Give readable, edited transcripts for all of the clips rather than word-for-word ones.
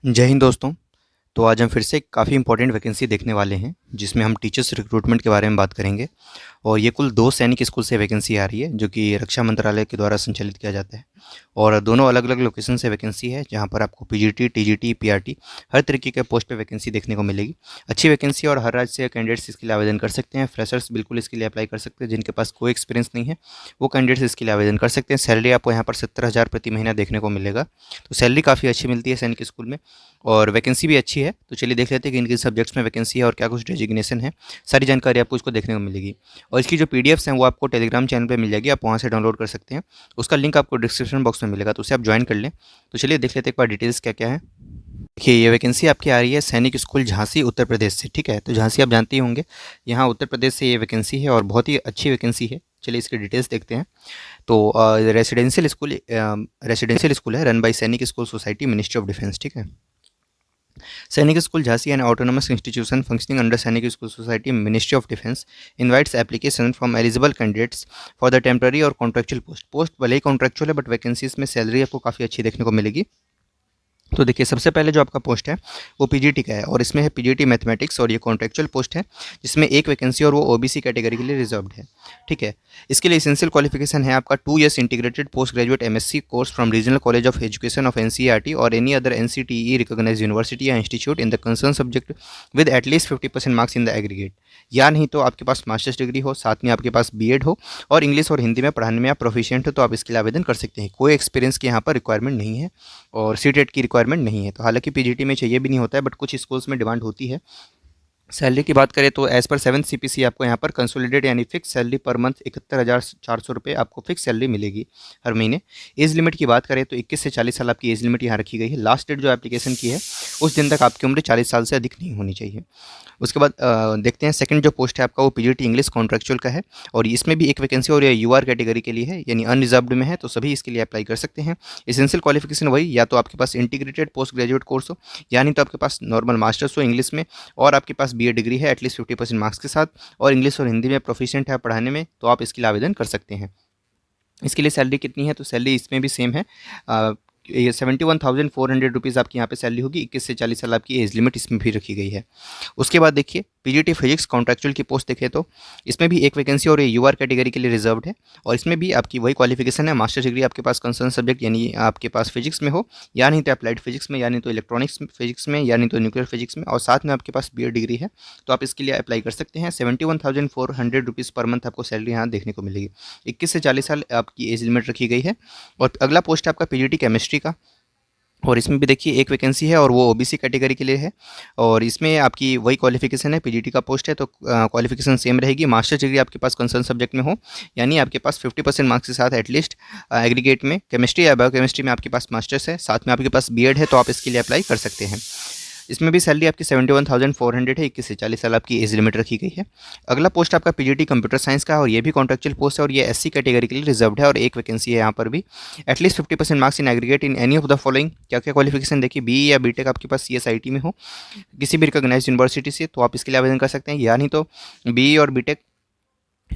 जय हिंद दोस्तों। तो आज हम फिर से काफ़ी इंपॉर्टेंट वैकेंसी देखने वाले हैं जिसमें हम टीचर्स रिक्रूटमेंट के बारे में बात करेंगे। और ये कुल 2 सैनिक स्कूल से वैकेंसी आ रही है जो कि रक्षा मंत्रालय के द्वारा संचालित किया जाता है। और दोनों अलग-अलग लोकेशन से वैकेंसी है जहाँ पर आपको पीजीटी, टीजीटी, पीआरटी हर तरीके के पोस्ट पे वैकेंसी देखने को मिलेगी। अच्छी वैकेंसी और हर राज्य से कैंडिडेट्स इसके लिए आवेदन कर सकते हैं। फ्रेशर्स बिल्कुल इसके लिए अप्लाई कर सकते हैं, जिनके पास कोई एक्सपीरियंस नहीं है वो कैंडिडेट्स इसके लिए आवेदन कर सकते हैं। सैलरी आपको यहाँ पर 70,000 प्रति महीना देखने को मिलेगा। तो सैलरी काफ़ी अच्छी मिलती है सैनिक स्कूल में और वैकेंसी भी अच्छी है। तो चलिए देख लेते हैं कि इनके सब्जेक्ट्स में वैकेंसी है और क्या कुछ डेजिग्नेशन है। सारी जानकारी आपको इसको देखने को मिलेगी। और इसकी जो पीडीएफ्स हैं वो आपको टेलीग्राम चैनल पे मिल जाएगी, आप वहाँ से डाउनलोड कर सकते हैं। उसका लिंक आपको डिस्क्रिप्शन बॉक्स में मिलेगा, तो उसे आप ज्वाइन कर लें। तो चलिए देख लेते हैं एक बार डिटेल्स क्या क्या है। देखिए, ये वैकेंसी आपकी आ रही है सैनिक स्कूल झांसी उत्तर प्रदेश से। ठीक है, तो झांसी आप जानते ही होंगे, यहाँ उत्तर प्रदेश से ये वैकेंसी है और बहुत ही अच्छी वैकेंसी है। चलिए इसकी डिटेल्स देखते हैं। तो रेसिडेंशियल स्कूल है run by Sainik school society, ministry of defence. ठीक है, Sainik school Jhansi an autonomous institution functioning under Sainik school society, ministry of defence invites application from eligible candidates for the temporary और कॉन्ट्रेक्चुअल पोस्ट भले ही contractual है but vacancies में salary आपको काफ़ी अच्छी देखने को मिलेगी। तो देखिए, सबसे पहले जो आपका पोस्ट है वो पीजीटी का है और इसमें है पीजीटी मैथमेटिक्स और ये कॉन्ट्रेक्चुअल पोस्ट है जिसमें एक वैकेंसी और वो ओबीसी कैटेगरी के लिए रिजर्व्ड है। ठीक है, इसके लिए एसेंशियल क्वालिफिकेशन है आपका 2 years integrated post graduate MSc course from regional college of education of NCERT और any other NCTE recognised university या institute in the concern subject with at least 50% marks in the aggregate. या नहीं तो आपके पास masters degree हो, साथ में आपके पास बीएड हो और इंग्लिश और हिंदी में पढ़ाने में आप प्रोफिशिएंट हो, तो आप इसके लिए आवेदन कर सकते हैं। कोई एक्सपीरियंस की यहाँ पर रिक्वायरमेंट नहीं है और सीटेट की रिक्वायरमेंट नहीं है। तो हालांकि पीजीटी में चाहिए भी नहीं होता है बट कुछ स्कूल्स में डिमांड होती है। सैलरी की बात करें तो एज़ पर 7 सीपीसी आपको यहाँ पर कंसोलिडेट यानी फिक्स सैलरी पर मंथ 71,400 रुपये आपको फिक्स सैलरी मिलेगी हर महीने। एज लिमिट की बात करें तो 21 से 40 साल आपकी एज लिमिट यहाँ रखी गई है। लास्ट डेट जो एप्लीकेशन की है उस दिन तक आपकी उम्र 40 साल से अधिक नहीं होनी चाहिए। उसके बाद देखते हैं सेकंड जो पोस्ट है आपका वो पीजीटी इंग्लिश कॉन्ट्रेक्चुअल का है और इसमें भी एक वैकेंसी और ये यूआर कैटेगरी के लिए है यानी अनरिजर्व्ड में है, तो सभी इसके लिए अप्लाई कर सकते हैं। एसेंशियल क्वालिफिकेशन वही, या तो आपके पास इंटीग्रेटेड पोस्ट ग्रेजुएट कोर्स हो यानी तो आपके पास नॉर्मल मास्टर्स हो इंग्लिश में और आपके पास बीए डिग्री है एटलीस्ट 50% मार्क्स के साथ और इंग्लिश और हिंदी में प्रोफिशिएंट है पढ़ाने में, तो आप इसके लिए आवेदन कर सकते हैं। इसके लिए सैलरी कितनी है, तो सैलरी इसमें भी सेम है। ये 71,400 रुपीज़ आपकी यहाँ पे सैलरी होगी। 21 से 40 साल आपकी एज लिमिट इसमें भी रखी गई है। उसके बाद देखिए पीजीटी फिजिक्स कॉन्ट्रेक्चुअल की पोस्ट देखें तो इसमें भी एक वैकेंसी और ये यूआर कैटेगरी के लिए रिजर्व्ड है और इसमें भी आपकी वही क्वालिफिकेशन है, मास्टर डिग्री आपके पास कंसर्न सब्जेक्ट यानी आपके पास फिजिक्स में हो या नहीं तो अप्लाइड फिजिक्स में या नहीं तो इलेक्ट्रॉनिक्स फिजिक्स में या नहीं तो न्यूक्लियर फिजिक्स में और साथ में आपके पास बीएड डिग्री है, तो आप इसके लिए अप्लाई कर सकते हैं। 71,400 रुपीज़ पर मंथ आपको सैलरी यहाँ देखने को मिलेगी। 21 से 40 साल आपकी एज लिमिट रखी गई है। और अगला पोस्ट है आपका पीजीटी केमिस्ट्री का और इसमें भी देखिए एक वैकेंसी है और वो ओबीसी कैटेगरी के लिए है और इसमें आपकी वही क्वालिफिकेशन है, पीजीटी का पोस्ट है तो क्वालिफिकेशन सेम रहेगी। मास्टर डिग्री आपके पास कंसर्न सब्जेक्ट में हो यानी आपके पास 50% मार्क्स के साथ एटलीस्ट एग्रीगेट में केमिस्ट्री या बायोकेमिस्ट्री में आपके पास मास्टर्स है, साथ में आपके पास बीएड है, तो आप इसके लिए अप्लाई कर सकते हैं। इसमें भी सैलरी आपकी 71,400 है। 21 से 40 साल आपकी एज लिमिट रखी गई है। अगला पोस्ट आपका पीजीटी कंप्यूटर साइंस का है और ये भी कॉन्ट्रेक्चुअल पोस्ट है और ये एससी कैटेगरी के लिए रिजर्व्ड है और एक वैकेंसी है यहाँ पर भी। At least 50% marks in aggregate in any of the following. क्या क्या क्वालिफिकेशन देखिए, बी या बीटेक आपके पास सीएसआईटी में हो किसी भी रिकॉग्नाइज्ड यूनिवर्सिटी से, तो आप इसके लिए आवेदन कर सकते हैं। या नहीं तो बी और BTech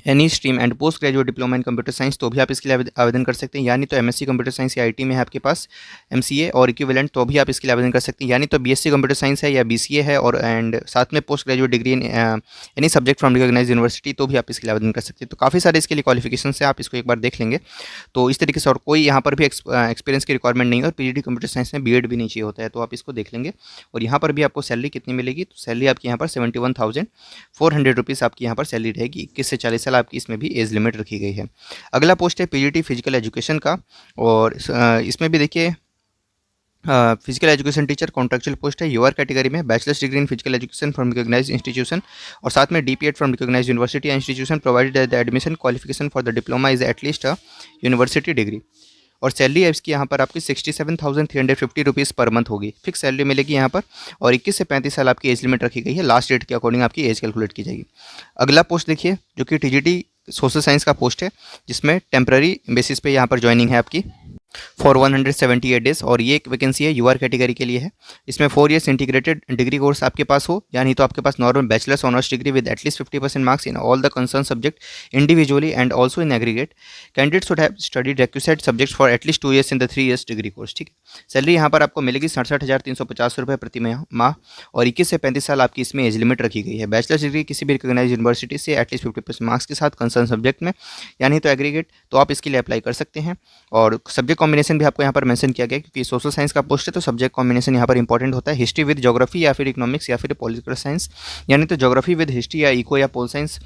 any stream and post graduate diploma in computer science, तो भी आप इसके लिए आवेदन कर सकते हैं। यानी तो एमएससी कंप्यूटर साइंस या आईटी में है आपके पास एमसीए और इक्विवेलेंट, तो भी आप इसके लिए आवेदन कर सकते हैं। यानी तो बीएससी कंप्यूटर साइंस है या बीसीए है और एंड साथ में post graduate degree in any subject from recognised university, तो भी आप इसके लिए आवेदन कर सकते हैं। तो काफ़ी सारे इसके लिए क्वालिफिकेशन है, आप इसको एक बार देख लेंगे। तो इस तरीके से और कोई यहाँ पर भी एक्सपीरियंस की रिक्वायरमेंट नहीं है और पीजीटी कंप्यूटर साइंस में बीएड भी नहीं चाहिए होता है, तो आप इसको देख लेंगे। और यहाँ पर भी आपको सैलरी कितनी मिलेगी, तो सैलरी आपकी यहाँ पर 71,400 रुपीज़ आपकी यहाँ पर सैलरी रहेगी। 21 से 40 साल आपकी इसमें भी एज लिमिट रखी गई है। अगला पोस्ट है पीजीटी फिजिकल एजुकेशन का और इसमें भी देखिए physical education teacher contractual post है। यूआर कैटेगरी में bachelors degree in physical education from recognised institution और साथ में डीपीएड फ्रॉम रिकॉग्नाइज्ड यूनिवर्सिटी या institution provided the admission qualification for the diploma is at least a university degree. और salary है इसकी यहाँ पर आपकी 67,350 रुपीज़ पर मंथ होगी। फिक्स सैलरी मिलेगी यहाँ पर और 21 से 35 साल आपकी एज लिमिट रखी गई है। लास्ट डेट के अकॉर्डिंग आपकी एज कैलकुलेट की जाएगी। अगला पोस्ट देखिए जो कि टीजीटी सोशल साइंस का पोस्ट है जिसमें टेम्पररी बेसिस पे यहाँ पर ज्वाइनिंग है आपकी। फॉर 178 डेज, और ये एक वैकेंसी है यूआर कैटेगरी के लिए है। इसमें 4 ईयर्स इंटीग्रेटेड डिग्री कोर्स आपके पास हो, यानी तो आपके पास normal bachelors honours degree with at least 50% marks in all the concern subject individually and also in aggregate. Candidates should have studied requisite subjects for at least 2 years in the 3 years degree course. ठीक है, salary यहाँ पर आपको मिलेगी 67,350 रुपये प्रति माह, और 21 से 35 साल आपकी इसमें एज लिमिट रखी गई है। बैचलर्स डिग्री किसी भी रिकॉग्नाइज यूनिवर्सिटी से एटलीस्ट 50% मार्क्स के साथ कंसर्न सब्जेक्ट में, यानी तो एग्रीगेट, तो आप इसके लिए अप्लाई कर सकते हैं। और सब्जेक्ट कॉम्बिनेशन भी आपको यहाँ पर मेंशन किया गया, क्योंकि सोशल साइंस का पोस्ट है तो सब्जेक्ट कॉम्बिनेशन यहाँ पर इंपॉर्टेंट होता है। हिस्ट्री विद ज्योग्राफी या फिर इकोनॉमिक्स या फिर पॉलिटिकल साइंस, यानी तो ज्योग्राफी विद हिस्ट्री या इको या पोल साइंस,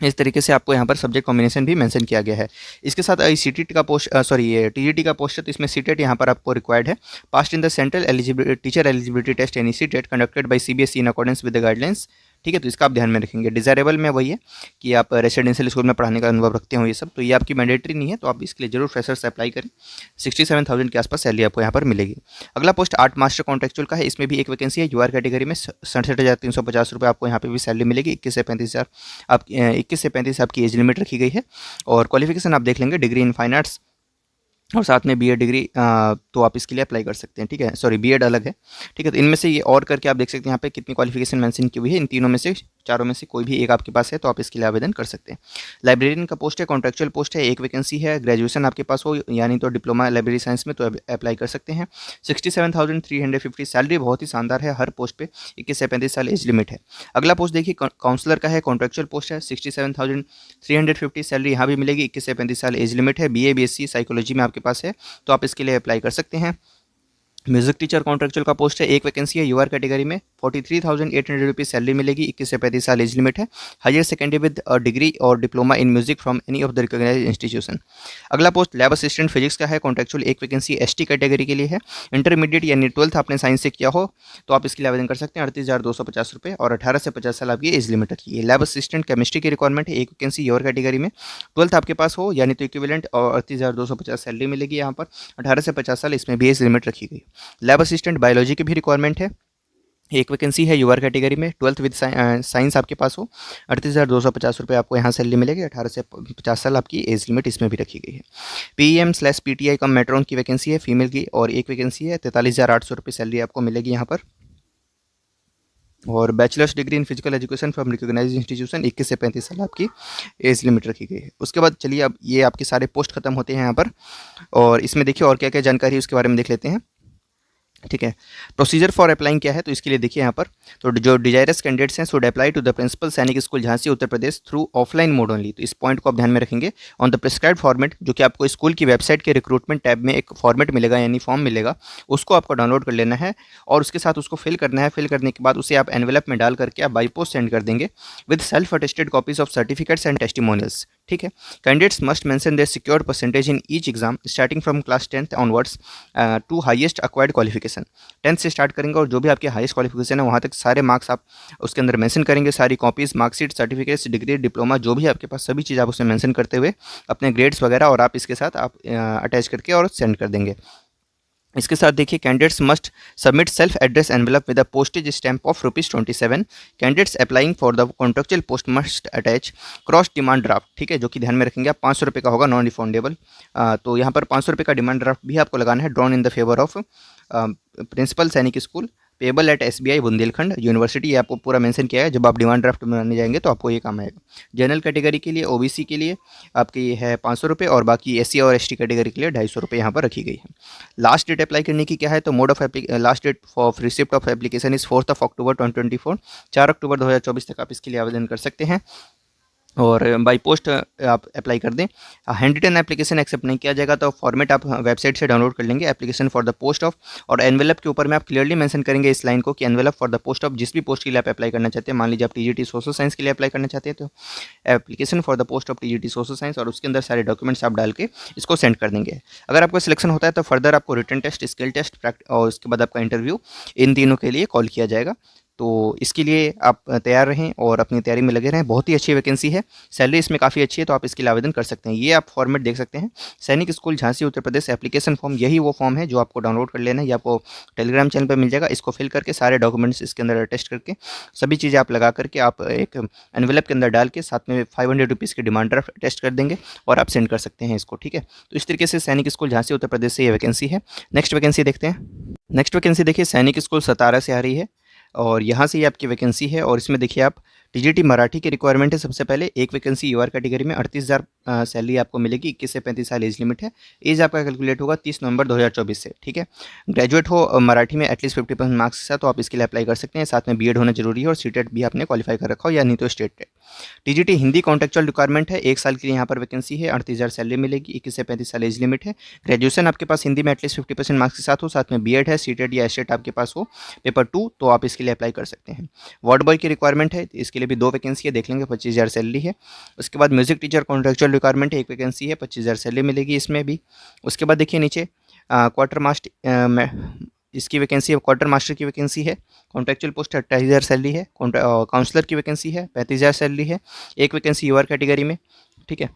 इस तरीके से आपको यहाँ पर सब्जेक्ट कॉम्बिनेशन भी मेंशन किया गया है। इसके साथ सीटीटी का पोस्ट ये टीजीटी का पोस्ट है, तो इसमें सीटेट यहाँ पर आपको रिक्वायर्ड है। Passed in the central eligibility teacher eligibility test any CTET conducted by CBSE in accordance with the guidelines. ठीक है, तो इसका आप ध्यान में रखेंगे। डिजायरेबल में वही है कि आप रेसिडेंशियल स्कूल में पढ़ाने का अनुभव रखते हो, ये सब तो ये आपकी मैंडेटरी नहीं है, तो आप इसके लिए जरूर फ्रेशर्स से अप्लाई करें। 67,000 के आसपास सैलरी आपको यहाँ पर मिलेगी। अगला पोस्ट आर्ट मास्टर कॉन्ट्रेक्चुअल का है। इसमें भी एक वैकेंसी है यूआर कैटेगरी में। 67,350 रुपये आपको यहाँ पे भी सैलरी मिलेगी। 21 से 35 आपकी एज लिमिट रखी गई है। और क्वालिफिकेशन आप देख लेंगे, डिग्री इन फाइन आर्ट्स और साथ में बीएड डिग्री, तो आप इसके लिए अप्लाई कर सकते हैं। ठीक है, सॉरी बीएड अलग है। ठीक है, तो इनमें से ये और करके आप देख सकते हैं यहाँ पे कितनी क्वालिफिकेशन मेंशन की हुई है। इन तीनों में से, चारों में से कोई भी एक आपके पास है तो आप इसके लिए आवेदन कर सकते हैं। लाइब्रेरियन का पोस्ट है, कॉन्ट्रेक्चुअल पोस्ट है, एक वैकेंसी है। ग्रेजुएशन आपके पास हो, यानी तो डिप्लोमा लाइब्रेरी साइंस में, तो अप्लाई कर सकते हैं। 67,350 सैलरी बहुत ही शानदार है हर पोस्ट पे। 21 से 35 साल एज लिमिट है। अगला पोस्ट देखिए काउंसलर का है, कॉन्ट्रेक्चुअल पोस्ट है। 67,350 सैलरी यहाँ भी मिलेगी। 21 से 35 साल एज लिमिट है। बीए बीएससी साइकोलॉजी में आपके पास है, तो आप इसके लिए अप्लाई कर सकते हैं। म्यूजिक टीचर कॉन्ट्रेक्चुअल का पोस्ट है, एक वैकेंसी है यूआर कैटेगरी में। 43,800 रुपीज़ सैलरी मिलेगी। 21 से 35 साल एज लिमिट है। हायर सेकेंडरी विद डिग्री और diploma in music from any of the recognised institution. अगला पोस्ट लैब असिस्टेंट फिजिक्स का है, कॉन्ट्रेक्चुअल एक वैकेंसी एसटी कैटेगरी के लिए है। इंटरमीडिएट यानी 12th आपने साइंस से किया हो तो आप इसके लिए आवेदन कर सकते हैं। 38,250 रुपये, और 18 से 50 साल आपकी एज लिमिट रखी है। लैब असिस्टेंट केमिस्ट्री की रिक्वायरमेंट है, एक वैकेंसी यूआर कैटेगरी में। 12th आपके पास हो, यानी तो इक्विवेलेंट, और 38,250 सैलरी मिलेगी यहाँ पर। 18 से 50 साल इसमें भी एज लिमिट रखी गई। लैब असिस्टेंट बायोलॉजी की भी रिक्वायरमेंट है, एक वैकेंसी है यूआर कैटेगरी में। 12th विद साइंस आपके पास हो। 38,250 रुपये आपको यहाँ सैलरी मिलेगी। 18 से 50 साल आपकी एज लिमिट इसमें भी रखी गई है। पीईएम/पीटीआई कम मेट्रोन की वैकेंसी है, फीमेल की, और एक वैकेंसी है। 43,800 रुपये सैलरी आपको मिलेगी यहाँ पर। और bachelors degree in physical education from recognised institution, 21 से 35 साल आपकी एज लिमिट रखी गई है। उसके बाद चलिए अब ये आपके सारे पोस्ट खत्म होते हैं यहाँ पर, और इसमें देखिए और क्या क्या जानकारी है उसके बारे में देख लेते हैं। ठीक है, प्रोसीजर फॉर अप्लाइंग क्या है, तो इसके लिए देखिए यहाँ पर, तो जो डिजायरस कैंडिडेट्स हैं should apply to the principal Sainik school Jhansi Uttar Pradesh through offline mode only. तो इस पॉइंट को आप ध्यान में रखेंगे। ऑन द प्रिस्क्राइब्ड फॉर्मेट, जो कि आपको स्कूल की वेबसाइट के रिक्रूटमेंट टैब में एक फॉर्मेट मिलेगा, यानी फॉर्म मिलेगा, उसको आपको डाउनलोड कर लेना है और उसके साथ उसको फिल करना है। फिल करने के बाद उसे आप एनवेलप में डाल करके आप बाई पोस्ट सेंड कर देंगे with self attested copies of certificates and testimonials. ठीक है, candidates must mention their secured percentage in each exam starting from class 10th onwards to highest acquired qualification. 10th से start करेंगे और जो भी आपके हाईएस्ट क्वालिफिकेशन है वहाँ तक सारे मार्क्स आप उसके अंदर मेंशन करेंगे। सारी copies, marksheet, certificates, degree, diploma, जो भी आपके पास सभी चीज़ आप उसमें मेंशन करते हुए अपने ग्रेड्स वगैरह, और आप इसके साथ आप अटैच करके और सेंड कर देंगे। इसके साथ देखिए candidates must submit self address envelope with a postage stamp of ₹27। Candidates applying for the contractual post must attach cross demand draft. ठीक है, जो कि ध्यान में रखेंगे आप, 500 रुपये का होगा, नॉन रिफंडेबल। तो यहाँ पर 500 रुपये का डिमांड ड्राफ्ट भी आपको लगाना है, drawn in the favour of principal Sainik school payable at SBI Bundelkhand university. ये आपको पूरा मेंशन किया है। जब आप डिमांड ड्राफ्ट बनाने जाएंगे तो आपको ये काम आएगा। जनरल कैटेगरी के लिए, ओबीसी के लिए आपकी ये है 500 रुपये, और बाकी एससी और एसटी कैटेगरी के लिए 250 रुपये यहाँ पर रखी गई है। लास्ट डेट अप्लाई करने की क्या है, तो mode of last date for receipt of application is 4 अक्टूबर 2024। 4 अक्टूबर 2024 तक आप इसके लिए आवेदन कर सकते हैं, और बाई पोस्ट आप अप्लाई कर दें। हैंड रिटन एप्लीकेशन एक्सेप्ट नहीं किया जाएगा, तो फॉर्मेट आप वेबसाइट से डाउनलोड कर लेंगे। Application for the post of, और एनवेलप के ऊपर में आप क्लियरली मेंशन करेंगे इस लाइन को कि envelope for the post of, जिस भी पोस्ट के लिए आप अप्लाई करना चाहते हैं। मान लीजिए आप टीजीटी सोशल साइंस के लिए अप्लाई करना चाहते हैं, तो application for the post of TGT social science, और उसके अंदर सारे डॉक्यूमेंट्स आप डाल के इसको सेंड कर देंगे। अगर आपको सिलेक्शन होता है तो फर्दर आपको रिटन टेस्ट, स्किल टेस्ट और उसके बाद आपका इंटरव्यू, इन तीनों के लिए कॉल किया जाएगा। तो इसके लिए आप तैयार रहें और अपनी तैयारी में लगे रहें। बहुत ही अच्छी वैकेंसी है, सैलरी इसमें काफ़ी अच्छी है, तो आप इसके लिए आवेदन कर सकते हैं। ये आप फॉर्मेट देख सकते हैं, सैनिक स्कूल झांसी उत्तर प्रदेश एप्लीकेशन फॉर्म। यही वो फॉर्म है जो आपको डाउनलोड कर लेना है, ये आपको टेलीग्राम चैनल पर मिल जाएगा। इसको फिल करके सारे डॉक्यूमेंट्स इसके अंदर अटेस्ट करके सभी चीज़ें आप लगा करके आप एक एनवेलप के अंदर डाल के साथ में 500 रुपीज़ की डिमांड ड्राफ्ट अटेस्ट कर देंगे और आप सेंड कर सकते हैं इसको, ठीक है। तो इस तरीके से सैनिक स्कूल झांसी उत्तर प्रदेश से ये वैकेंसी है। नेक्स्ट वैकेंसी देखते हैं। नेक्स्ट वैकेंसी देखिए सैनिक स्कूल सतारा से आ रही है और यहाँ से ये आपकी वैकेंसी है और इसमें देखिए आप टीजीटी मराठी की रिक्वायरमेंट है। सबसे पहले एक वैकेंसी यूआर कैटेगरी में 38,000 सैलरी आपको मिलेगी। 21 से 35 साल एज लिमिट है। एज आपका कैलकुलेट होगा 30 नवंबर 2024 से, ठीक है। ग्रेजुएट हो मराठी में एटलीस्ट 50% मार्क्स के साथ, तो आप इसके लिए अप्लाई कर सकते हैं। साथ में बीएड होना जरूरी है और सीटेट भी आपने क्वालिफाई कर रखा हो या नहीं तो state TET. TGT Hindi contractual requirement है, 1 साल के लिए यहाँ पर वैकेंसी है। 38,000 सैलरी मिलेगी। 21 से 35 साल एज लिमिट है। ग्रेजुएशन आपके पास हिंदी में एटलीस्ट 50% मार्क्स के साथ हो, साथ में बीएड है, सीटेट या स्टेट आपके पास हो पेपर 2, तो आप इसके लिए अप्लाई कर सकते हैं। वार्ड बॉय की रिक्वायरमेंट है, इसके लिए भी 2 वैकेंसी है, देख लेंगे। 25,000 सैलरी है। उसके बाद म्यूजिक टीचर कॉन्ट्रेक्चुअल रिक्वायरमेंट है, 1 वैकेंसी है, 25,000 सैलरी मिलेगी इसमें भी। उसके बाद देखिए नीचे क्वार्टर मास्टर इसकी वैकेंसी है, क्वार्टर मास्टर की वैकेंसी है। कॉन्ट्रेक्चुअल पोस्ट 28,000 सैलरी है। काउंसलर की वैकेंसी है, 35,000 सैलरी है। एक वैकेंसी यूआर कैटेगरी में, ठीक है।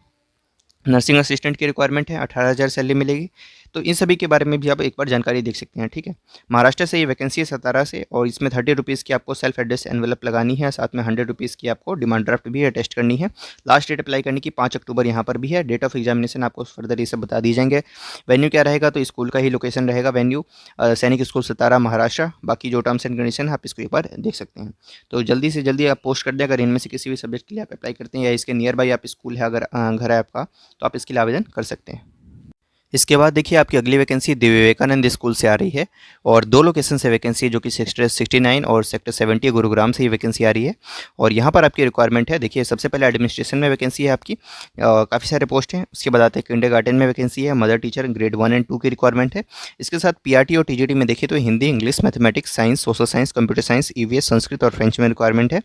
नर्सिंग असिस्टेंट की रिक्वायरमेंट है, 18,000 सैलरी मिलेगी। तो इन सभी के बारे में भी आप एक बार जानकारी देख सकते हैं, ठीक है। महाराष्ट्र से ये वैकेंसी है 17 से और इसमें 30 रुपीज़ की आपको सेल्फ एड्रेस एनवेलप लगानी है, साथ में 100 रुपीज़ की आपको डिमांड ड्राफ्ट भी अटेस्ट करनी है। लास्ट डेट अप्लाई करने की 5 अक्टूबर यहाँ पर भी है। डेट ऑफ एग्जामिनेशन आपको फर्दर ये सब बता दी जाएंगे। वेन्यू क्या रहेगा, तो स्कूल का ही लोकेशन रहेगा वेन्यू, सैनिक स्कूल सतारा महाराष्ट्र। बाकी जो टर्म्स एंड कंडीशन है आप इसको एक बार देख सकते हैं। तो जल्दी से जल्दी आप पोस्ट कर दें अगर इनमें से किसी भी सब्जेक्ट के लिए आप अप्लाई करते हैं या इसके नियर बाई आप स्कूल है अगर घर है आपका, तो आप इसके लिए आवेदन कर सकते हैं। इसके बाद देखिए आपकी अगली वैकेंसी दिव्य विवेकानंद स्कूल से आ रही है और 2 लोकेशन से वैकेंसी है, जो कि सेक्टर 69 और सेक्टर 70 गुरुग्राम से ये वैकेंसी आ रही है। और यहाँ पर आपकी रिक्वायरमेंट है, देखिए सबसे पहले एडमिनिस्ट्रेशन में वैकेंसी है आपकी, काफ़ी सारे पोस्ट हैं। उसके बाद आते हैं किंडरगार्टन में वैकेंसी है, मदर टीचर ग्रेड 1 एंड 2 की रिक्वायरमेंट है। इसके साथ पीआरटी और टीजीटी में देखिए तो Hindi, English, mathematics, science, social science, computer science, EVS, Sanskrit और फ्रेंच में रिक्वायरमेंट है।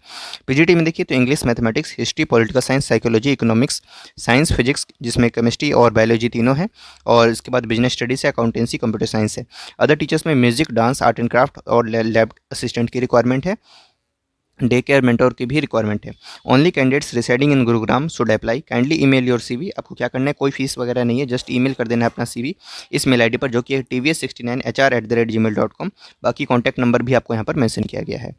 पीजीटी में देखिए तो English, mathematics, history, political science, psychology, economics, science, physics जिसमें केमिस्ट्री और बायोलॉजी तीनों हैं। और इसके बाद बिजनेस स्टडीज है, अकाउंटेंसी, कंप्यूटर साइंस है। अदर टीचर्स में music, dance, art and craft और लैब असिस्टेंट की रिक्वायरमेंट है। डे केयर मेंटोर की भी रिक्वायरमेट है। Only candidates residing in Gurugram should apply. Kindly email your CV. आपको क्या करना है, कोई फीस वगैरह नहीं है, जस्ट ईमेल कर देना है अपना सीवी इस मेल आईडी पर, जो कि है tvs69hr@gmail.com। बाकी कॉन्टैक्ट नंबर भी आपको यहाँ पर मेंशन किया गया है।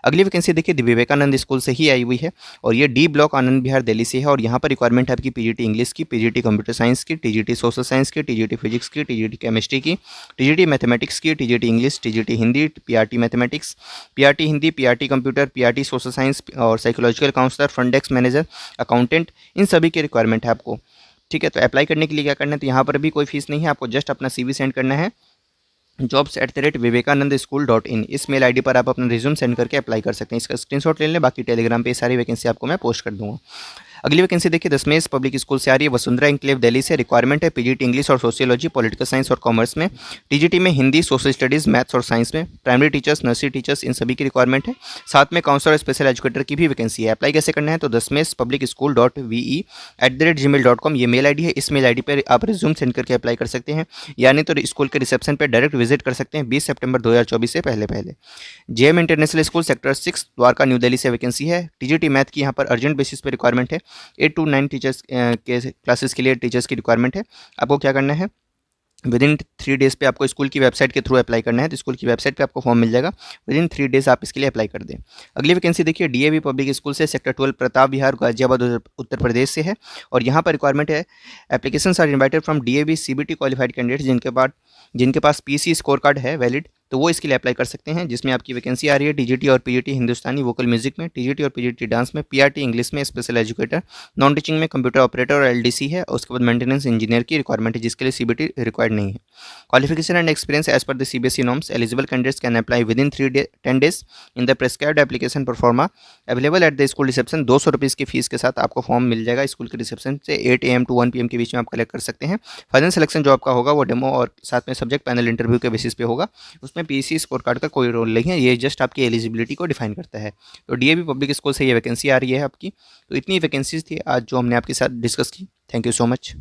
अगली वैकेंसी देखिए दिव्य विवेकानंद स्कूल से ही आई हुई है और ये डी ब्लॉक आनंद विहार दिल्ली से है। और यहाँ पर रिक्वायरमेंट है आपकी पीजीटी इंग्लिश की, पीजीटी कंप्यूटर साइंस की, टीजीटी सोशल साइंस की, टीजीटी फिजिक्स की, टीजीटी केमिस्ट्री की, टीजीटी मैथमेटिक्स की, TGT English, TGT Hindi, PRT mathematics, PRT Hindi, PRT computer, PRT social science और psychological counsellor, front desk manager, accountant, इन सभी की रिक्वायरमेंट है आपको, ठीक है। तो अप्लाई करने के लिए क्या करना है, तो यहाँ पर भी कोई फीस नहीं है, आपको जस्ट अपना CV सेंड करना है jobs@vivekanandaschool.in। इस मेल आईडी पर आप अपना रिज्यूम सेंड करके अप्लाई कर सकते हैं। इसका स्क्रीनशॉट ले लें, बाकी टेलीग्राम पे सारी वैकेंसी आपको मैं पोस्ट कर दूंगा। अगली वैकेंसी देखिए दशमेश पब्लिक स्कूल से आ रही है, वसुंधरा इंक्लेव दिल्ली से। रिक्वायरमेंट है पीजीटी इंग्लिश और सोशियोलॉजी, पॉलिटिकल साइंस और कॉमर्स में, टीजीटी में हिंदी, सोशल स्टडीज़, मैथ्स और साइंस में, प्राइमरी टीचर्स, नर्सरी टीचर्स, इन सभी की रिक्वायरमेंट है। साथ में काउंसलर और स्पेशल एजुकेटर की भी वैकेंसी है। अप्लाई कैसे करना है, तो dasmeshpublicschool.ve@gmail.com ये मेल आईडी है। इस मेल आईडी पर आप रिज्यूम सेंड करके अप्लाई कर सकते हैं, यानी तो स्कूल के रिसेप्शन पर डायरेक्ट विजिट कर सकते हैं 20 सितंबर 2024 से पहले पहले। JM international school sector 6 Dwarka new Delhi से वैकेंसी है। टीजीटी मैथ की यहाँ पर अर्जेंट बेसिस पर रिक्वायरमेंट है। 8 to 9 टीचर्स के क्लासेस के लिए टीचर्स की रिक्वायरमेंट है। आपको क्या करना है, विदिन 3 डेज़ पे आपको स्कूल की वेबसाइट के थ्रू अप्लाई करना है। तो स्कूल की वेबसाइट पे आपको फॉर्म मिल जाएगा, विदिन 3 डेज़ आप इसके लिए अप्लाई कर दें। अगली वैकेंसी देखिए डीएवी पब्लिक स्कूल से, सेक्टर 12 प्रताप विहार गाजियाबाद उत्तर प्रदेश से है। और यहाँ पर रिक्वायरमेंट है applications are invited from DAV CBT qualified candidates जिनके पास पीसी स्कोर कार्ड है वैलिड, तो वो इसके लिए अप्लाई कर सकते हैं। जिसमें आपकी वैकेंसी आ रही है टीजीटी और पीजीटी हिंदुस्तानी वोकल म्यूजिक में, टीजीटी और पीजीटी डांस में, पीआरटी इंग्लिश में, स्पेशल एजुकेटर, नॉन टीचिंग में कंप्यूटर ऑपरेटर और एलडीसी है। उसके बाद मेंटेनेंस इंजीनियर की रिक्वायरमेंट है, जिसके लिए सीबीटी रिक्वायर्ड नहीं है। Qualification and experience as per the CBSE norms. Eligible candidates can apply within 10 days in the prescribed application proforma available at the school reception. 200 rupees की फीस के साथ आपको फॉर्म मिल जाएगा स्कूल के रिसेप्शन से। 8 AM to 1 PM के बीच में आप कलेक्ट कर सकते हैं। फाइनल सिलेक्शन जो आपका होगा वो डेमो और साथ में सब्जेक्ट पैनल इंटरव्यू के बेसिस पे होगा। उसमें पीसी स्कोर कार्ड का कोई रोल नहीं है, ये जस्ट आपकी एलिजिबिलिटी को डिफाइन करता है। तो डीएवी पब्लिक स्कूल से ये वैकेंसी आ रही है आपकी। तो इतनी वैकेंसीज थी आज जो हमने आपके साथ डिस्कस की। Thank you so much.